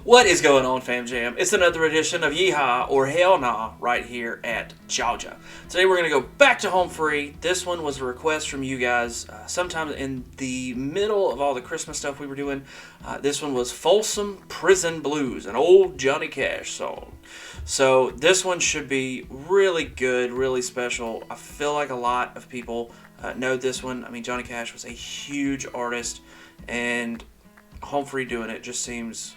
What is going on, Fam Jam? It's another edition of Yeehaw or Hellnaw right here at Georgia. Today we're going to go back to Home Free. This one was a request from you guys sometime in the middle of all the Christmas stuff we were doing. This one was Folsom Prison Blues, an old Johnny Cash song. So this one should be really good, really special. I feel like a lot of people know this one. I mean, Johnny Cash was a huge artist, and Home Free doing it just seems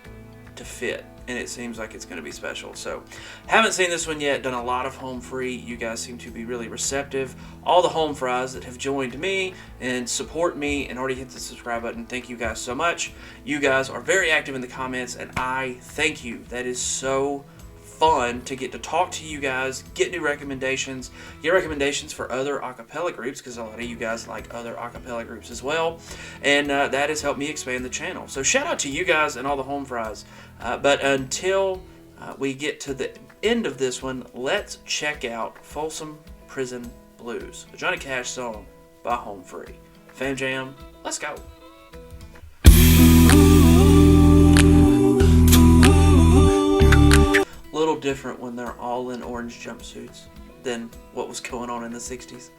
to fit, and it seems like it's going to be special. So haven't seen this one yet, done a lot of Home Free. You guys seem to be really receptive. All the home fries that have joined me and support me and already hit the subscribe button, thank you guys so much. You guys are very active in the comments, and I thank you. That is so fun to get to talk to you guys, get new recommendations, get recommendations for other acapella groups, because a lot of you guys like other acapella groups as well, and that has helped me expand the channel. So shout out to you guys and all the home fries. But until we get to the end of this one, let's check out Folsom Prison Blues, a Johnny Cash song by Home Free. Fam Jam, let's go. Little different when they're all in orange jumpsuits than what was going on in the 60s.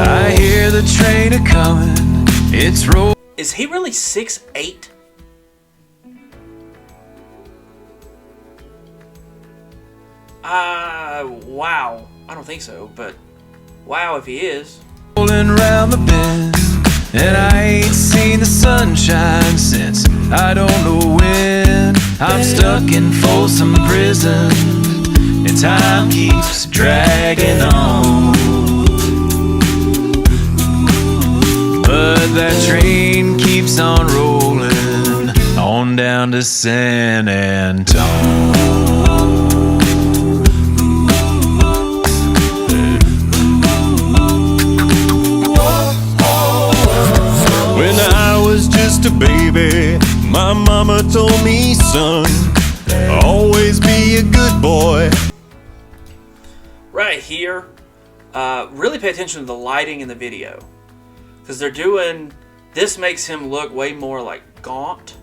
I hear the train a-coming, it's roll. Is he really 6'8"? Wow. I don't think so, but wow if he is. Rolling round the bend, and I ain't seen the sunshine since I don't know when. I'm stuck in Folsom Prison, and time keeps dragging on. But that train keeps on rolling on down to San Antonio. Just a baby, my mama told me, son, always be a good boy. Right here, really pay attention to the lighting in the video, because they're doing, this makes him look way more like gaunt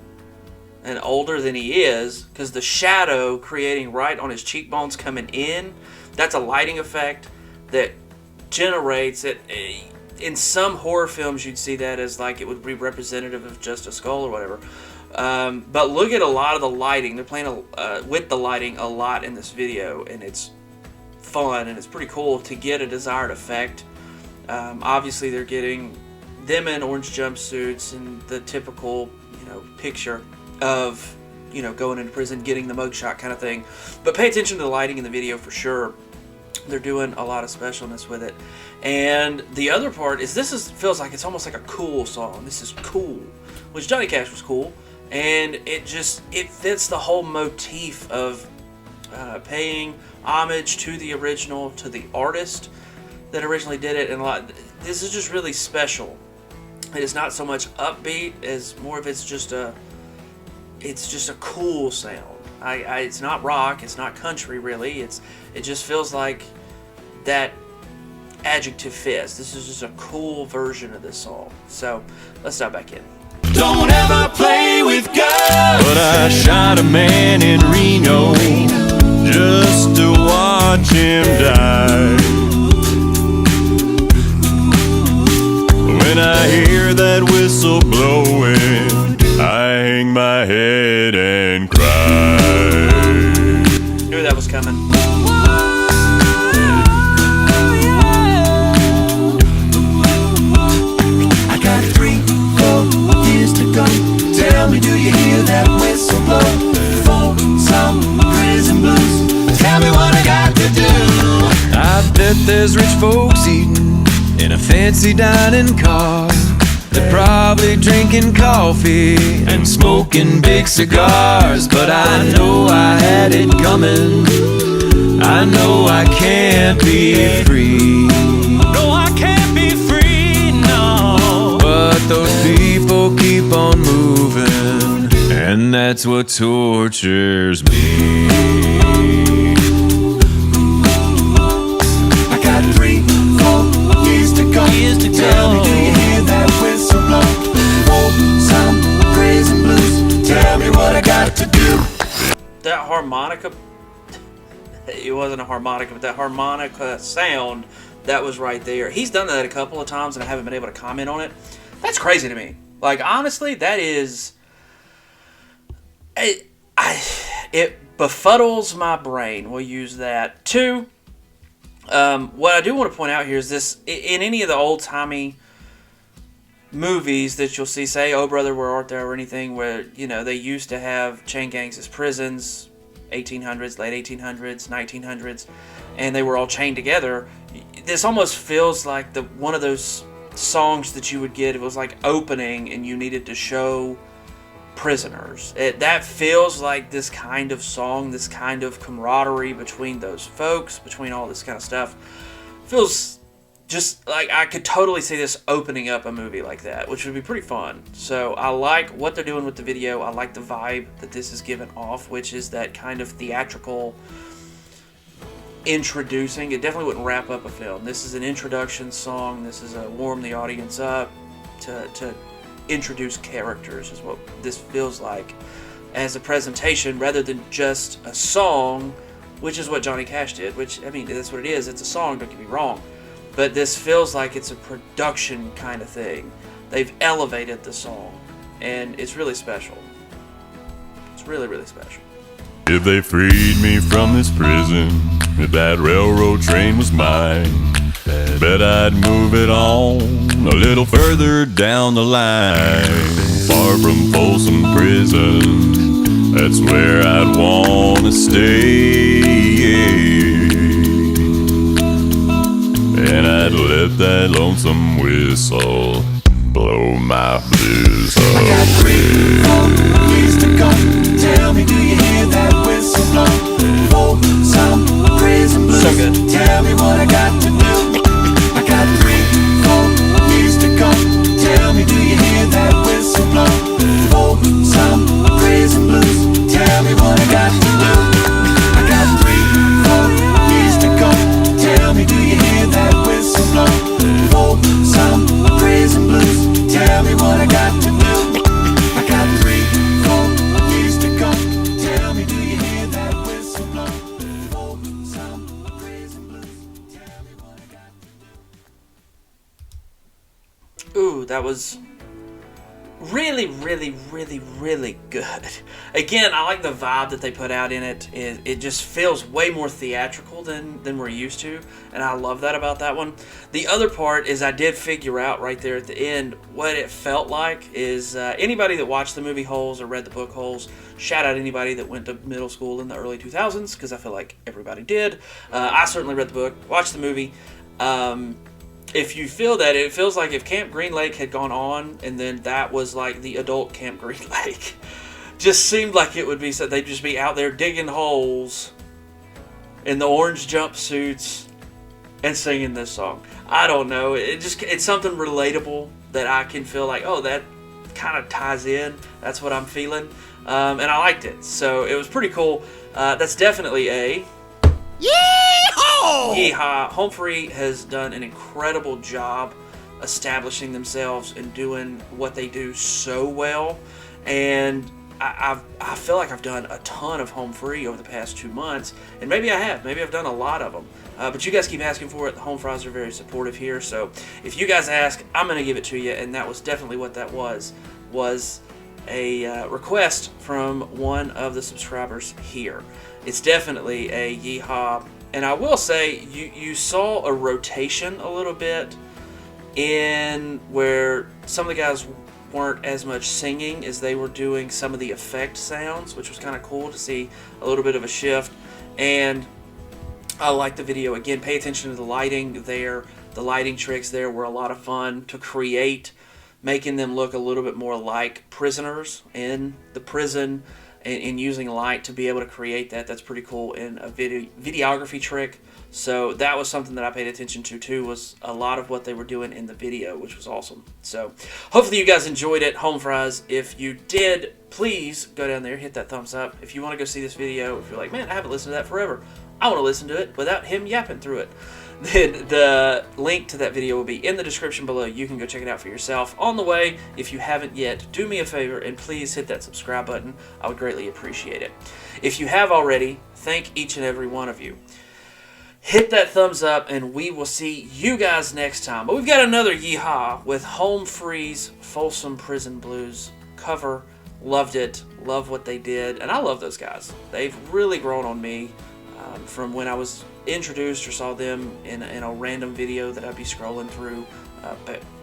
and older than he is, because the shadow creating right on his cheekbones coming in, that's a lighting effect that generates it. In some horror films, you'd see that as like it would be representative of just a skull or whatever. But look at a lot of the lighting. They're playing with the lighting a lot in this video, and it's fun and it's pretty cool to get a desired effect. Obviously, they're getting them in orange jumpsuits and the typical, picture of, going into prison, getting the mugshot kind of thing. But pay attention to the lighting in the video for sure. They're doing a lot of specialness with it. And the other part is feels like it's almost like a cool song. This is cool, which Johnny Cash was cool, and it fits the whole motif of paying homage to the original, to the artist that originally did it. And this is just really special. It is not so much upbeat as more of it's just a cool sound. It's not rock, it's not country really. It just feels like that adjective fits. This is just a cool version of this song. So let's dive back in. Don't ever play with guns, but I shot a man in Reno just to watch him die. When I hear that whistle blowing, I hang my head and cry. Knew that was coming. I got 3-4 years to go. Tell me, do you hear that whistle blow? Folsom Prison Blues. Tell me what I got to do. I bet there's rich folks eating in a fancy dining car. They're probably drinking coffee and smoking big cigars. But I know I had it coming. I know I can't be free. No, I can't be free, no. But those people keep on moving, and that that's what tortures me. I got 3, 4 years to go. Tell me, do you hear that whistle blow? Folsom prison blues. Tell me what I got to do. That harmonica, it wasn't a harmonica, but that harmonica sound, that was right there. He's done that a couple of times, and I haven't been able to comment on it. That's crazy to me. Like, honestly, that is... It befuddles my brain. We'll use that. 2, what I do want to point out here is this, in any of the old-timey movies that you'll see, say, Oh Brother, Where Art Thou, or anything where, you know, they used to have chain gangs as prisons, 1800s, late 1800s, 1900s, and they were all chained together. This almost feels like one of those songs that you would get. It was like opening and you needed to show prisoners. That feels like this kind of song, this kind of camaraderie between those folks, between all this kind of stuff. Feels just like I could totally see this opening up a movie like that, which would be pretty fun. So I like what they're doing with the video. I like the vibe that this is giving off, which is that kind of theatrical introducing. It definitely wouldn't wrap up a film. This is an introduction song. This is a warm the audience up to introduce characters, is what this feels like as a presentation rather than just a song, which is what Johnny Cash did, which, I mean, that's what it is. It's a song, don't get me wrong. But this feels like it's a production kind of thing. They've elevated the song, and it's really special. It's really, really special. If they freed me from this prison, if that railroad train was mine, bet I'd move it on a little further down the line. Far from Folsom prison, that's where I'd want to stay. And I'd let that lonesome whistle blow my blues away. I got 3, 4 years to go. Tell me, do you hear that whistle blow? Folsom prison blues. So good. Tell me what I got to do. I got 3, 4 years to go. Tell me, do you hear that whistle blow? Folsom prison blues. Tell me what I got to do. I got 3, 4 years to go. Tell me, do you hear that whistle blow? Folsom prison blues. Tell me what I got to do. I got 3, 4 years to go. Tell me, do you hear that whistle blow? Folsom prison blues. Tell me what I got to do. Ooh, that was really, really, really, really good. Again, I like the vibe that they put out in it. It just feels way more theatrical than we're used to, and I love that about that one. The other part is I did figure out right there at the end what it felt like is anybody that watched the movie Holes or read the book Holes, shout out anybody that went to middle school in the early 2000s, because I feel like everybody did. I certainly read the book, watched the movie. If you feel that, it feels like if Camp Green Lake had gone on and then that was like the adult Camp Green Lake. Just seemed like it would be so they'd just be out there digging holes in the orange jumpsuits and singing this song. I don't know. It's something relatable that I can feel like, oh, that kind of ties in. That's what I'm feeling. And I liked it. So it was pretty cool. That's definitely a Yeehaw! Yeehaw! Home Free has done an incredible job establishing themselves and doing what they do so well. And I feel like I've done a ton of Home Free over the past 2 months. And maybe I have. Maybe I've done a lot of them. But you guys keep asking for it. The Home Fries are very supportive here. So if you guys ask, I'm going to give it to you. And that was definitely what that was a request from one of the subscribers here. It's definitely a Yeehaw. And I will say, you saw a rotation a little bit in where some of the guys weren't as much singing as they were doing some of the effect sounds, which was kind of cool to see a little bit of a shift. And I like the video. Again, pay attention to the lighting there. The lighting tricks there were a lot of fun to create, making them look a little bit more like prisoners in the prison. and using light to be able to create that. That's pretty cool in a videography trick. So that was something that I paid attention to too, was a lot of what they were doing in the video, which was awesome. So hopefully you guys enjoyed it. Home Fries, if you did, please go down there, hit that thumbs up. If you want to go see this video, if you're like, man, I haven't listened to that forever, I want to listen to it without him yapping through it, then the link to that video will be in the description below. You can go check it out for yourself. On the way, if you haven't yet, do me a favor and please hit that subscribe button. I would greatly appreciate it. If you have already, thank each and every one of you. Hit that thumbs up, and we will see you guys next time. But we've got another Yeehaw with Home Free's Folsom Prison Blues cover. Loved it. Love what they did. And I love those guys. They've really grown on me from when I was introduced or saw them in a random video that I'd be scrolling through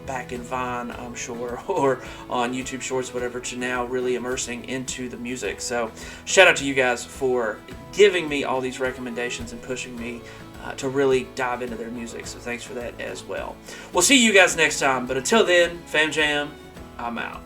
back in Vine, I'm sure, or on YouTube Shorts, whatever, to now really immersing into the music. So shout out to you guys for giving me all these recommendations and pushing me to really dive into their music. So thanks for that as well. We'll see you guys next time. But until then, Fam Jam, I'm out.